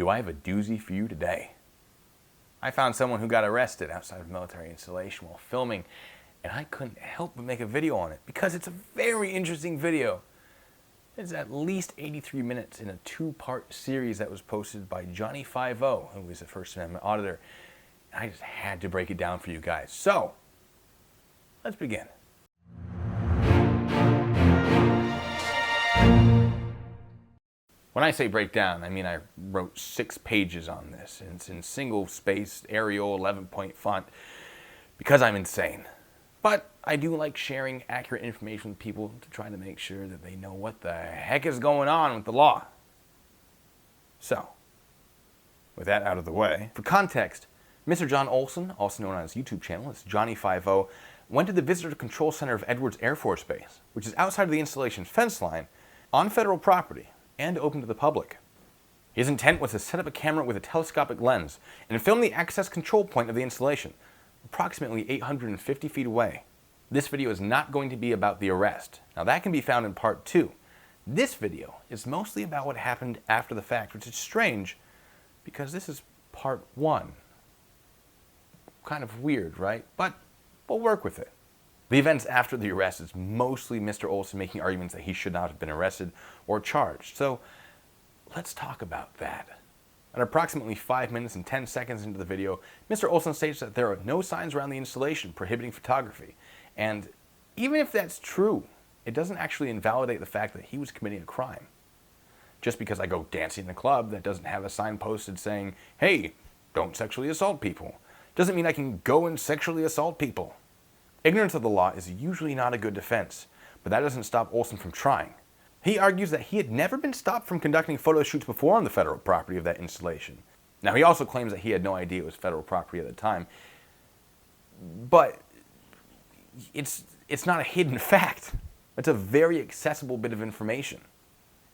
Do I have a doozy for you today? I found someone who got arrested outside of a military installation while filming, and I couldn't help but make a video on it because it's a very interesting video. It's at least 83 minutes in a two-part series that was posted by Johnny 50, who is a First Amendment auditor. I just had to break it down for you guys. So, let's begin. When I say breakdown, I mean I wrote 6 pages on this, and it's in single-spaced Arial 11-point font because I'm insane. But I do like sharing accurate information with people to try to make sure that they know what the heck is going on with the law. So, with that out of the way, for context, Mr. John Olson, also known on his YouTube channel as Johnny 50, went to the Visitor Control Center of Edwards Air Force Base, which is outside of the installation's fence line, on federal property, and open to the public. His intent was to set up a camera with a telescopic lens and film the access control point of the installation, approximately 850 feet away. This video is not going to be about the arrest. Now that can be found in part 2. This video is mostly about what happened after the fact, which is strange because this is part 1. Kind of weird, right? But we'll work with it. The events after the arrest is mostly Mr. Olson making arguments that he should not have been arrested or charged. So let's talk about that. At approximately 5 minutes and 10 seconds into the video, Mr. Olson states that there are no signs around the installation prohibiting photography. And even if that's true, it doesn't actually invalidate the fact that he was committing a crime. Just because I go dancing in a club that doesn't have a sign posted saying, hey, don't sexually assault people, doesn't mean I can go and sexually assault people. Ignorance of the law is usually not a good defense, but that doesn't stop Olson from trying. He argues that he had never been stopped from conducting photo shoots before on the federal property of that installation. Now, he also claims that he had no idea it was federal property at the time, but it's not a hidden fact. It's a very accessible bit of information.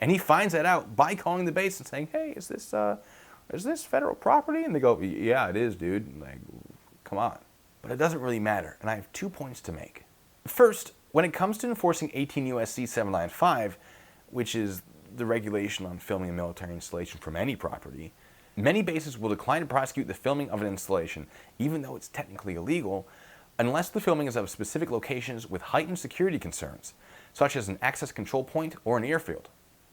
And he finds that out by calling the base and saying, hey, is this federal property? And they go, yeah, it is, dude. Like, come on. But it doesn't really matter, and I have 2 points to make. First, when it comes to enforcing 18 U.S.C. 795, which is the regulation on filming a military installation from any property, many bases will decline to prosecute the filming of an installation, even though it's technically illegal, unless the filming is of specific locations with heightened security concerns, such as an access control point or an airfield.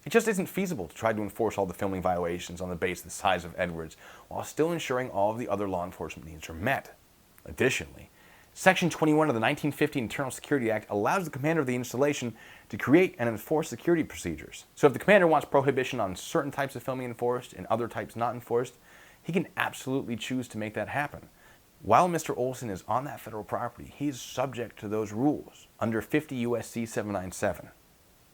It just isn't feasible to try to enforce all the filming violations on the base the size of Edwards, while still ensuring all of the other law enforcement needs are met. Additionally, Section 21 of the 1950 Internal Security Act allows the commander of the installation to create and enforce security procedures. So if the commander wants prohibition on certain types of filming enforced and other types not enforced, he can absolutely choose to make that happen. While Mr. Olson is on that federal property, he is subject to those rules under 50 U.S.C. 797.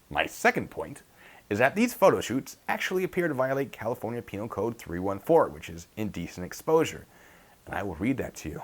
My second point is that these photo shoots actually appear to violate California Penal Code 314, which is indecent exposure. And I will read that to you.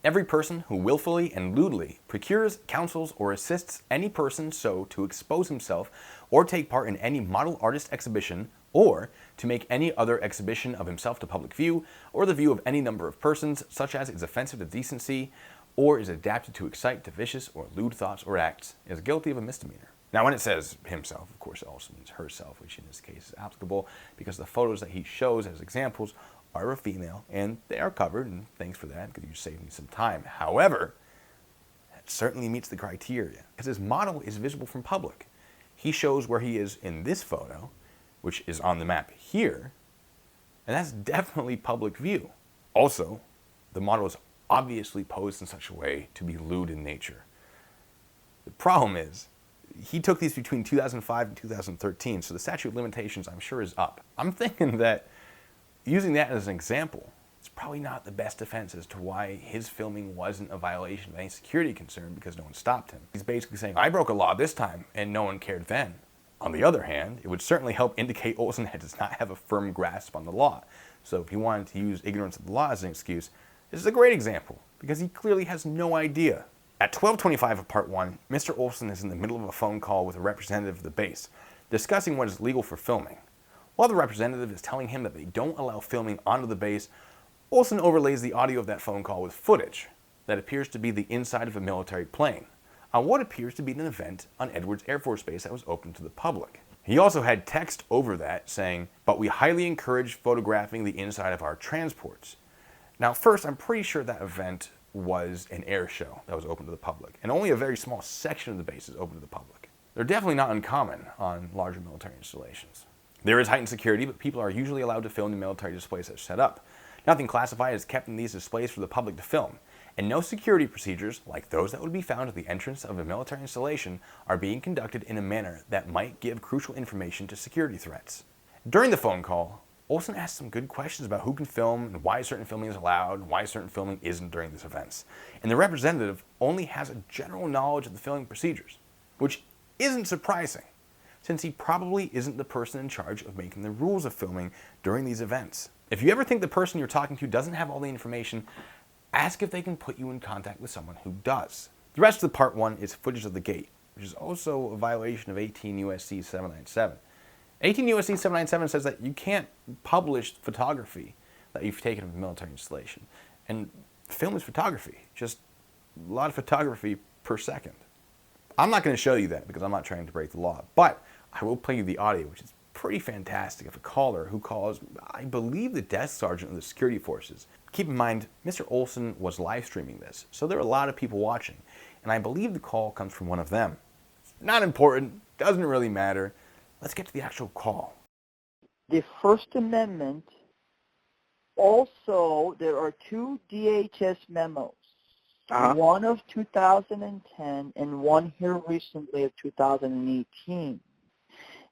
Every person who willfully and lewdly procures, counsels, or assists any person so to expose himself or take part in any model artist exhibition or to make any other exhibition of himself to public view or the view of any number of persons such as is offensive to decency or is adapted to excite to vicious or lewd thoughts or acts is guilty of a misdemeanor. Now when it says himself, of course it also means herself, which in this case is applicable because the photos that he shows as examples are a female, and they are covered, and thanks for that, because you saved me some time. However, that certainly meets the criteria, because his model is visible from public. He shows where he is in this photo, which is on the map here, and that's definitely public view. Also, the model is obviously posed in such a way to be lewd in nature. The problem is, he took these between 2005 and 2013, so the statute of limitations, I'm sure, is up. I'm thinking that using that as an example, it's probably not the best defense as to why his filming wasn't a violation of any security concern because no one stopped him. He's basically saying, I broke a law this time and no one cared then. On the other hand, it would certainly help indicate Olson does not have a firm grasp on the law. So if he wanted to use ignorance of the law as an excuse, this is a great example because he clearly has no idea. At 12:25 of part 1, Mr. Olson is in the middle of a phone call with a representative of the base, discussing what is legal for filming. While the representative is telling him that they don't allow filming onto the base, Olson overlays the audio of that phone call with footage that appears to be the inside of a military plane on what appears to be an event on Edwards Air Force Base that was open to the public. He also had text over that saying, "But we highly encourage photographing the inside of our transports." Now, first, I'm pretty sure that event was an air show that was open to the public, and only a very small section of the base is open to the public. They're definitely not uncommon on larger military installations. There is heightened security, but people are usually allowed to film the military displays that are set up. Nothing classified is kept in these displays for the public to film, and no security procedures, like those that would be found at the entrance of a military installation, are being conducted in a manner that might give crucial information to security threats. During the phone call, Olson asked some good questions about who can film and why certain filming is allowed and why certain filming isn't during these events. And the representative only has a general knowledge of the filming procedures, which isn't surprising, since he probably isn't the person in charge of making the rules of filming during these events. If you ever think the person you're talking to doesn't have all the information, ask if they can put you in contact with someone who does. The rest of part 1 is footage of the gate, which is also a violation of 18 U.S.C. 797. 18 U.S.C. 797 says that you can't publish photography that you've taken of a military installation. And film is photography, just a lot of photography per second. I'm not going to show you that because I'm not trying to break the law, but I will play you the audio, which is pretty fantastic, of a caller who calls, I believe, the desk sergeant of the security forces. Keep in mind, Mr. Olson was live streaming this, so there are a lot of people watching, and I believe the call comes from one of them. It's not important, doesn't really matter. Let's get to the actual call. The First Amendment, also, there are 2 DHS memos, one of 2010 and one here recently of 2018,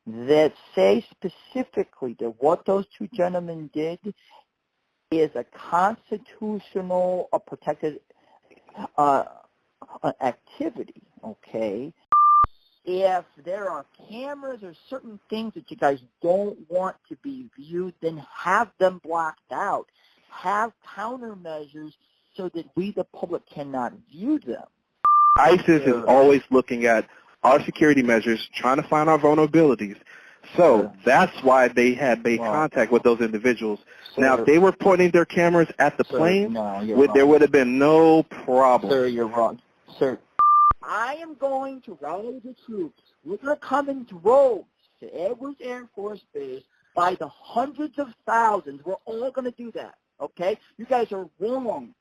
that say specifically that what those 2 gentlemen did is a constitutional protected activity, okay? If there are cameras or certain things that you guys don't want to be viewed, then have them blocked out. Have countermeasures so that we, the public, cannot view them. ISIS is always looking at our security measures, trying to find our vulnerabilities. So that's why they had made contact with those individuals. Now, if they were pointing their cameras at the plane, there would have been no problem. Sir, you're wrong. Sir, I am going to rally the troops. We're going to come in droves to Edwards Air Force Base by the hundreds of thousands. We're all going to do that, okay? You guys are wrong.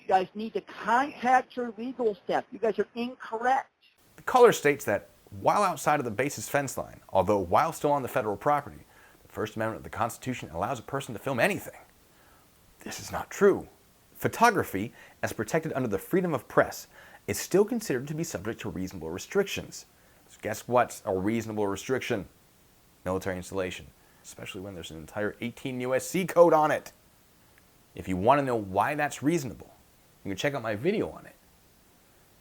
You guys need to contact your legal staff. You guys are incorrect. The caller states that while outside of the base's fence line, although while still on the federal property, the First Amendment of the Constitution allows a person to film anything. This is not true. Photography, as protected under the freedom of press, is still considered to be subject to reasonable restrictions. So guess what's a reasonable restriction? Military installation, especially when there's an entire 18 U.S.C. code on it. If you want to know why that's reasonable, you can check out my video on it,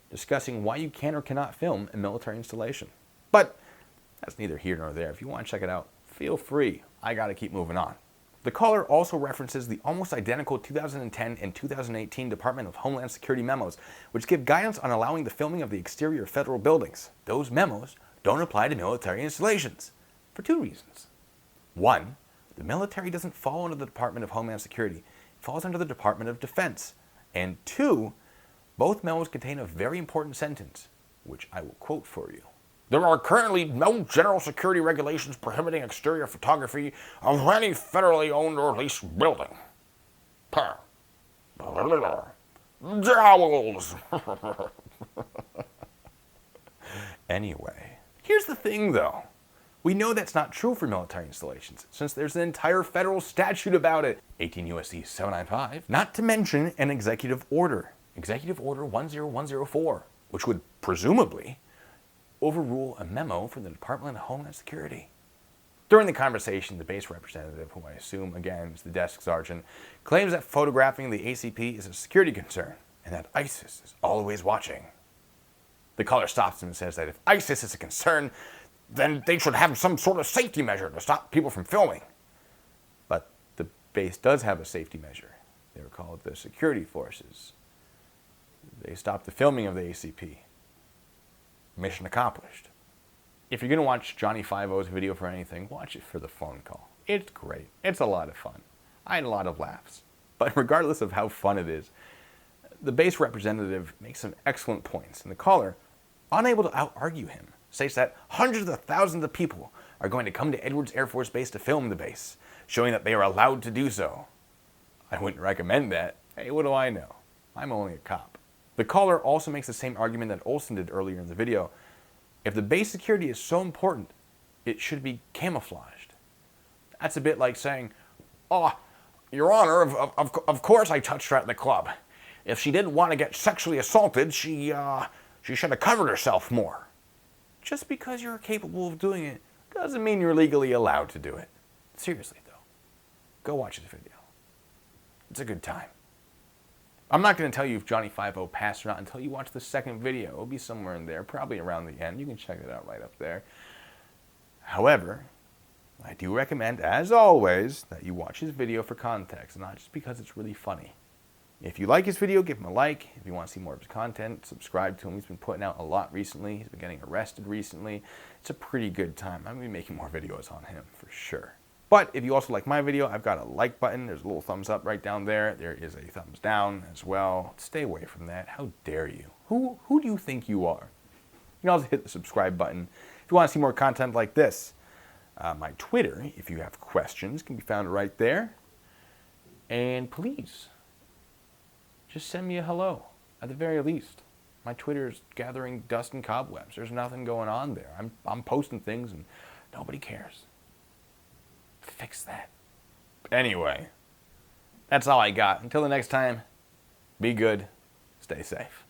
discussing why you can or cannot film a military installation. But that's neither here nor there. If you want to check it out, feel free. I got to keep moving on. The caller also references the almost identical 2010 and 2018 Department of Homeland Security memos, which give guidance on allowing the filming of the exterior of federal buildings. Those memos don't apply to military installations for 2 reasons. 1, the military doesn't fall under the Department of Homeland Security. It falls under the Department of Defense. And 2, both memos contain a very important sentence, which I will quote for you. There are currently no general security regulations prohibiting exterior photography of any federally owned or leased building. Jowls! Anyway, here's the thing though. We know that's not true for military installations, since there's an entire federal statute about it, 18 U.S.C. 795, not to mention an executive order, Executive Order 10104, which would presumably overrule a memo from the Department of Homeland Security. During the conversation, the base representative, who I assume again is the desk sergeant, claims that photographing the ACP is a security concern and that ISIS is always watching. The caller stops him and says that if ISIS is a concern, then they should have some sort of safety measure to stop people from filming. But the base does have a safety measure. They were called the security forces. They stopped the filming of the ACP. Mission accomplished. If you're going to watch Johnny Five-O's video for anything, watch it for the phone call. It's great. It's a lot of fun. I had a lot of laughs. But regardless of how fun it is, the base representative makes some excellent points, and the caller, unable to out-argue him, states that hundreds of thousands of people are going to come to Edwards Air Force Base to film the base, showing that they are allowed to do so. I wouldn't recommend that. Hey, what do I know? I'm only a cop. The caller also makes the same argument that Olson did earlier in the video. If the base security is so important, it should be camouflaged. That's a bit like saying, "Oh, Your Honor, of course I touched her at the club. If she didn't want to get sexually assaulted, she should have covered herself more." Just because you're capable of doing it doesn't mean you're legally allowed to do it. Seriously, though. Go watch this video. It's a good time. I'm not going to tell you if Johnny 5-0 passed or not until you watch the second video. It'll be somewhere in there, probably around the end. You can check it out right up there. However, I do recommend, as always, that you watch his video for context, not just because it's really funny. If you like his video, give him a like. If you want to see more of his content, subscribe to him. He's been putting out a lot recently. He's been getting arrested recently. It's a pretty good time. I'm going to be making more videos on him for sure. But if you also like my video, I've got a like button. There's a little thumbs up right down there. There is a thumbs down as well. Stay away from that. How dare you? Who do you think you are? You can also hit the subscribe button if you want to see more content like this. My Twitter, if you have questions, can be found right there. And please, just send me a hello, at the very least. My Twitter is gathering dust and cobwebs. There's nothing going on there. I'm posting things and nobody cares. Fix that. Anyway, that's all I got. Until the next time, be good, stay safe.